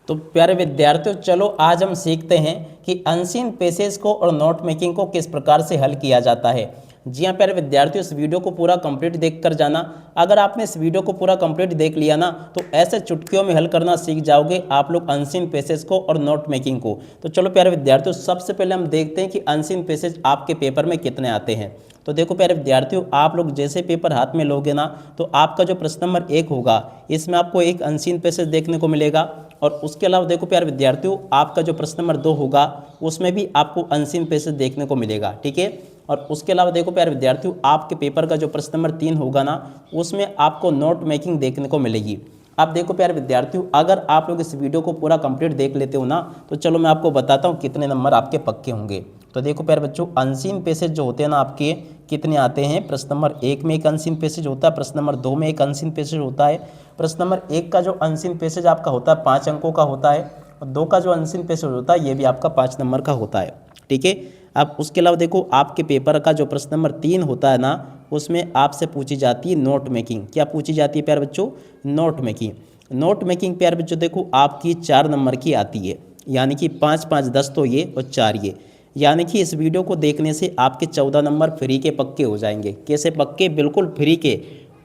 तो प्यारे विद्यार्थियों, चलो आज हम सीखते हैं कि अनसीन पेसेज को और नोट मेकिंग को किस प्रकार से हल किया जाता है। जी हाँ प्यारे विद्यार्थियों, इस वीडियो को पूरा कंप्लीट देख कर जाना। अगर आपने इस वीडियो को पूरा कंप्लीट देख लिया ना, तो ऐसे चुटकियों में हल करना सीख जाओगे आप लोग अनसीन पेसेज को और नोट मेकिंग को। तो चलो प्यारे विद्यार्थियों, सबसे पहले हम देखते हैं कि अनसीन पेसेज आपके पेपर में कितने आते हैं। तो देखो प्यारे विद्यार्थियों, आप लोग जैसे पेपर हाथ में लोगे ना, तो आपका जो प्रश्न नंबर 1 होगा, इसमें आपको एक अनसीन पैसेज देखने को मिलेगा। और उसके अलावा देखो प्यारे विद्यार्थियों, आपका जो प्रश्न नंबर 2 होगा, उसमें भी आपको अनसीन पैसेज देखने को मिलेगा, ठीक है। और उसके अलावा देखो प्यारे विद्यार्थियों, आपके पेपर का जो प्रश्न नंबर 3 होगा ना, उसमें आपको नोट मेकिंग देखने को मिलेगी। अब देखो प्यारे विद्यार्थियों, अगर आप लोग इस वीडियो को पूरा कंप्लीट देख लेते हो ना, तो चलो मैं आपको बताता हूँ कितने नंबर आपके पक्के होंगे। तो देखो प्यारे बच्चों, अनसीन पैसेज जो होते हैं ना आपके, कितने आते हैं। प्रश्न नंबर 1 में एक अनसीन पैसेज होता है, प्रश्न नंबर 2 में एक अनसीन पैसेज होता है। प्रश्न नंबर 1 का जो अनसीन पैसेज आपका होता है 5 अंकों का होता है, और 2 का जो अनसीन पैसेज होता है ये भी आपका 5 नंबर का होता है, ठीक है। अब उसके अलावा देखो, आपके पेपर का जो प्रश्न नंबर 3 होता है ना, उसमें आपसे पूछी जाती है नोट मेकिंग। क्या पूछी जाती है प्यारे बच्चों? Note making. नोट मेकिंग प्यारे बच्चों देखो आपकी 4 नंबर की आती है, यानी कि 5 5 10 तो ये और 4 ये, यानी कि इस वीडियो को देखने से आपके 14 नंबर फ्री के पक्के हो जाएंगे। कैसे पक्के? बिल्कुल फ्री के।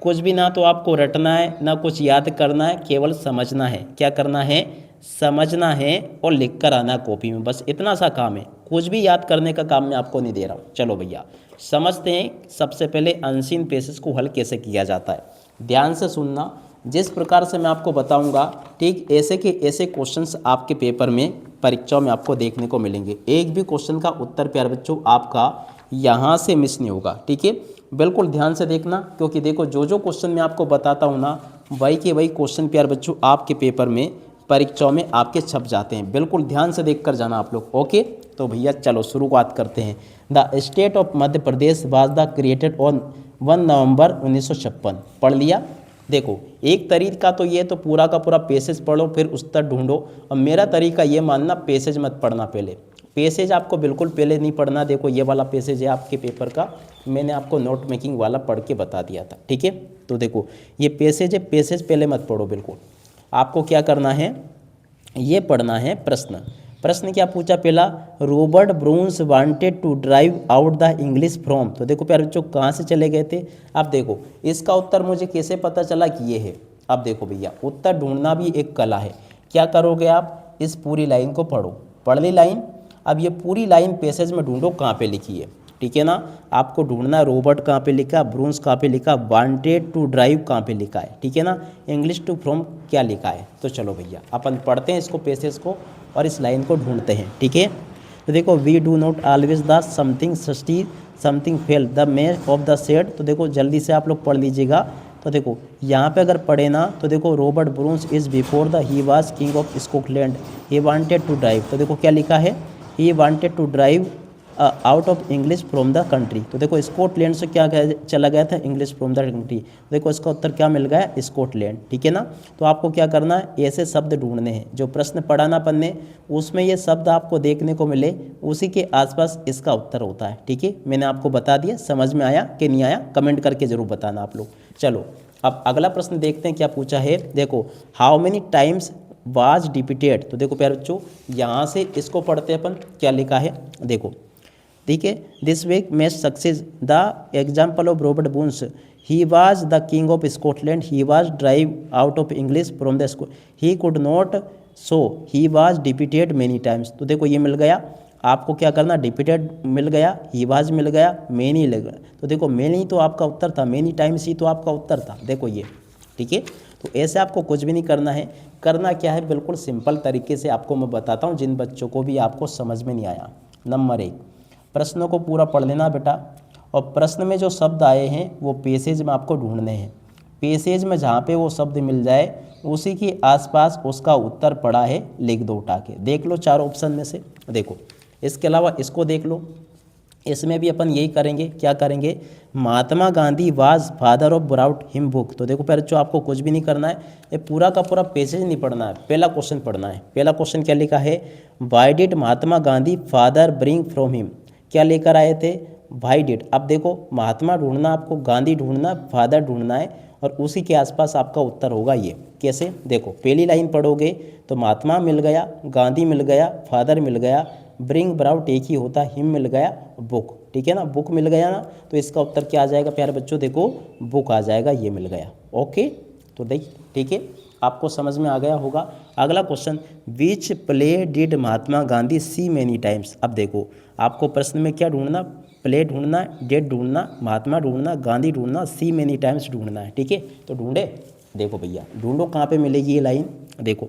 कुछ भी ना तो आपको रटना है, ना कुछ याद करना है, केवल समझना है। क्या करना है? समझना है और लिख कर आना कॉपी में, बस इतना सा काम है। कुछ भी याद करने का काम मैं आपको नहीं दे रहा हूँ। चलो भैया समझते हैं सबसे पहले अनसीन पेसेज को हल कैसे किया जाता है। ध्यान से सुनना, जिस प्रकार से मैं आपको बताऊंगा, ठीक ऐसे के ऐसे क्वेश्चंस आपके पेपर में परीक्षाओं में आपको देखने को मिलेंगे। एक भी क्वेश्चन का उत्तर प्यारे बच्चों आपका यहाँ से मिस नहीं होगा, ठीक है। बिल्कुल ध्यान से देखना, क्योंकि देखो जो जो क्वेश्चन मैं आपको बताता हूँ ना, वही के वही क्वेश्चन प्यारे बच्चों आपके पेपर में परीक्षाओं में आपके छप जाते हैं। बिल्कुल ध्यान से देख कर जाना आप लोग, ओके। तो भैया चलो शुरुआत करते हैं। The state of Madhya Pradesh was the created on 1 नवंबर 1956। पढ़ लिया। देखो एक तरीका तो ये, तो पूरा का पूरा पेसेज पढ़ो फिर उत्तर ढूंढो। और मेरा तरीका ये मानना, पेसेज मत पढ़ना पहले। पेसेज आपको बिल्कुल पहले नहीं पढ़ना। देखो ये वाला पेसेज है आपके पेपर का, मैंने आपको नोट मेकिंग वाला पढ़ के बता दिया था, ठीक है। तो देखो ये पेसेज है, पेसेज पहले मत पढ़ो बिल्कुल। आपको क्या करना है, ये पढ़ना है प्रश्न। प्रश्न क्या पूछा पहला? Robert Bruce wanted to drive out the English from. तो देखो प्यारे बच्चों कहाँ से चले गए थे। अब देखो इसका उत्तर मुझे कैसे पता चला कि ये है। अब देखो भैया, उत्तर ढूंढना भी एक कला है। क्या करोगे आप? इस पूरी लाइन को पढ़ो। पढ़ ली लाइन? अब ये पूरी लाइन पैसेज में ढूंढो कहाँ पे लिखी है, ठीक है ना। आपको ढूंढना है रॉबर्ट कहाँ पे लिखा, ब्रून्स कहाँ पे लिखा, वांटेड टू ड्राइव कहाँ पे लिखा है, ठीक है ना। इंग्लिश टू फ्रॉम क्या लिखा है। तो चलो भैया अपन पढ़ते हैं इसको, पैसेज को, और इस लाइन को ढूंढते हैं, ठीक है। तो देखो, we do not always the something succeed something fail the main of the said. तो देखो जल्दी से आप लोग पढ़ लीजिएगा। तो देखो यहाँ पे अगर पढ़े ना, तो देखो Robert Bruce is before the he was king of Scotland he wanted to drive. तो देखो क्या लिखा है, he wanted to drive out of English from the country. तो देखो स्कॉटलैंड से क्या चला गया था, इंग्लिश फ्रॉम द कंट्री। देखो इसका उत्तर क्या मिल गया, स्कॉटलैंड, ठीक है ना। तो आपको क्या करना है, ऐसे शब्द ढूंढने हैं जो प्रश्न पढ़ा ना पन्ने, उसमें ये शब्द आपको देखने को मिले, उसी के आसपास इसका उत्तर होता है, ठीक है। मैंने आपको बता दिया, समझ में आया कि नहीं आया कमेंट करके जरूर बताना आप लोग। चलो अब अगला प्रश्न देखते हैं क्या पूछा है। देखो, हाउ मेनी टाइम्स वाज डिपिटेड। तो देखो प्यारे बच्चों, यहाँ से इसको पढ़ते हैं अपन, क्या लिखा है देखो, ठीक है। दिस वीक में success the example of Robert Bruce, he was the king of Scotland, he was drive out of English from the school, he could not so, he was defeated many times. तो देखो ये मिल गया। आपको क्या करना, डिपिटेड मिल गया, he was मिल गया, many लग गया। तो देखो मेनी तो आपका उत्तर था, मेनी टाइम्स ही तो आपका उत्तर था, देखो ये, ठीक है। तो ऐसे आपको कुछ भी नहीं करना है। करना क्या है, बिल्कुल सिंपल तरीके से आपको मैं बताता हूँ, जिन बच्चों को भी आपको समझ में नहीं आया। नंबर 1, प्रश्नों को पूरा पढ़ लेना बेटा, और प्रश्न में जो शब्द आए हैं वो पेसेज में आपको ढूंढने हैं। पेसेज में जहाँ पे वो शब्द मिल जाए, उसी के आसपास उसका उत्तर पड़ा है, लिख दो उठा के। देख लो 4 ऑप्शन में से, देखो इसके अलावा इसको देख लो, इसमें भी अपन यही करेंगे। क्या करेंगे, Mahatma Gandhi was father of brought him book. तो देखो बच्चों आपको कुछ भी नहीं करना है, ये पूरा का पूरा पेसेज नहीं पढ़ना है, पहला क्वेश्चन पढ़ना है। पहला क्वेश्चन क्या लिखा है, why did Mahatma Gandhi father bring from him. क्या लेकर आए थे, वाई डिड। अब देखो महात्मा ढूंढना आपको, गांधी ढूंढना, फादर ढूंढना है, और उसी के आसपास आपका उत्तर होगा ये, कैसे, देखो पहली लाइन पढ़ोगे तो महात्मा मिल गया, गांधी मिल गया, फादर मिल गया, ब्रिंग ब्राउट एक ही होता, हिम मिल गया, बुक, ठीक है ना, बुक मिल गया ना, तो इसका उत्तर क्या आ जाएगा प्यारे बच्चों, देखो बुक आ जाएगा, ये मिल गया। ओके, तो देख ठीक है, आपको समझ में आ गया होगा। अगला question, which play did Mahatma Gandhi see many times. अब देखो आपको प्रश्न में क्या ढूंढना, प्ले ढूंढना, डेड ढूंढना, महात्मा ढूंढना, गांधी ढूंढना, सी मेनी टाइम्स ढूंढना है, ठीक है। तो ढूंढे, देखो भैया ढूंढो कहाँ पे मिलेगी ये लाइन, देखो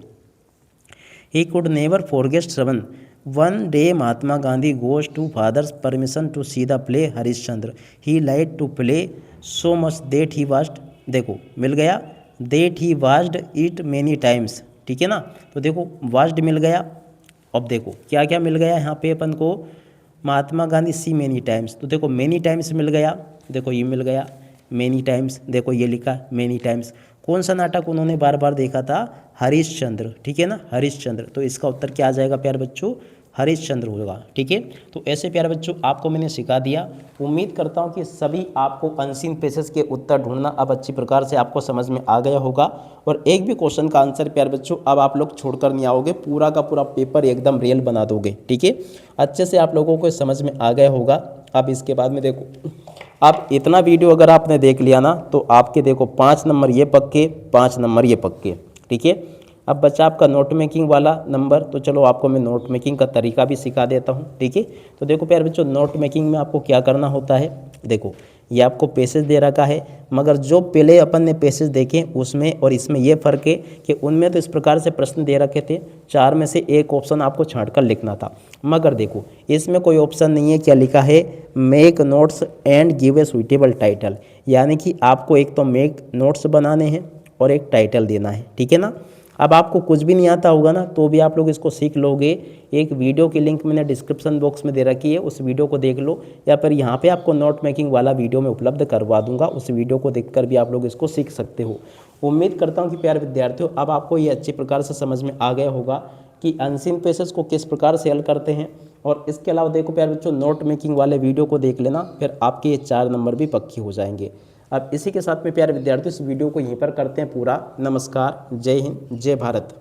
he could never forget Shravan, one day Mahatma Gandhi goes to father's permission to see the play Harishchandra, he like to play so much that he watched, देखो मिल गया, that he watched it many times, ठीक है ना। तो देखो वास्ड मिल गया, अब देखो क्या क्या मिल गया यहाँ पे अपन को, Mahatma Gandhi see many times, तो देखो मेनी टाइम्स मिल गया, देखो ये मिल गया मेनी टाइम्स, देखो ये लिखा मेनी टाइम्स। कौन सा नाटक उन्होंने बार बार देखा था, हरिश्चंद्र, ठीक है ना, हरिश्चंद्र। तो इसका उत्तर क्या आ जाएगा प्यारे बच्चों, हरिश्चंद्र होगा, ठीक है। तो ऐसे प्यारे बच्चों आपको मैंने सिखा दिया। उम्मीद करता हूँ कि सभी आपको अनसीन पेसेस के उत्तर ढूंढना अब अच्छी प्रकार से आपको समझ में आ गया होगा। और एक भी क्वेश्चन का आंसर प्यारे बच्चों अब आप लोग छोड़कर नहीं आओगे, पूरा का पूरा पेपर एकदम रियल बना दोगे, ठीक है। अच्छे से आप लोगों को समझ में आ गया होगा। अब इसके बाद में देखो, अब इतना वीडियो अगर आपने देख लिया ना, तो आपके देखो 5 नंबर ये पक्के, 5 नंबर ये पक्के, ठीक है। अब बच्चा आपका नोट मेकिंग वाला नंबर, तो चलो आपको मैं नोट मेकिंग का तरीका भी सिखा देता हूँ, ठीक है। तो देखो प्यारे बच्चों, नोट मेकिंग में आपको क्या करना होता है, देखो ये आपको पैसेज दे रखा है, मगर जो पहले अपन ने पैसेज देखे उसमें और इसमें ये फ़र्क है कि उनमें तो इस प्रकार से प्रश्न दे रखे थे, 4 में से एक ऑप्शन आपको छांट कर लिखना था, मगर देखो इसमें कोई ऑप्शन नहीं है। क्या लिखा है, make notes and give a suitable title, यानी कि आपको एक तो मेक नोट्स बनाने हैं और एक टाइटल देना है, ठीक है ना। अब आपको कुछ भी नहीं आता होगा ना, तो भी आप लोग इसको सीख लोगे। एक वीडियो की लिंक मैंने डिस्क्रिप्शन बॉक्स में दे रखी है, उस वीडियो को देख लो, या फिर यहाँ पे आपको नोट मेकिंग वाला वीडियो में उपलब्ध करवा दूंगा, उस वीडियो को देखकर भी आप लोग इसको सीख सकते हो। उम्मीद करता हूँ कि प्यारे विद्यार्थियों अब आपको ये अच्छी प्रकार से समझ में आ गया होगा कि अनसीन पेसेस को किस प्रकार से हल करते हैं। और इसके अलावा देखो प्यारे बच्चों, नोट मेकिंग वाले वीडियो को देख लेना, फिर आपके ये 4 नंबर भी पक्के हो जाएंगे। अब इसी के साथ में प्यारे विद्यार्थियों इस वीडियो को यहीं पर करते हैं पूरा। नमस्कार, जय हिंद, जय भारत।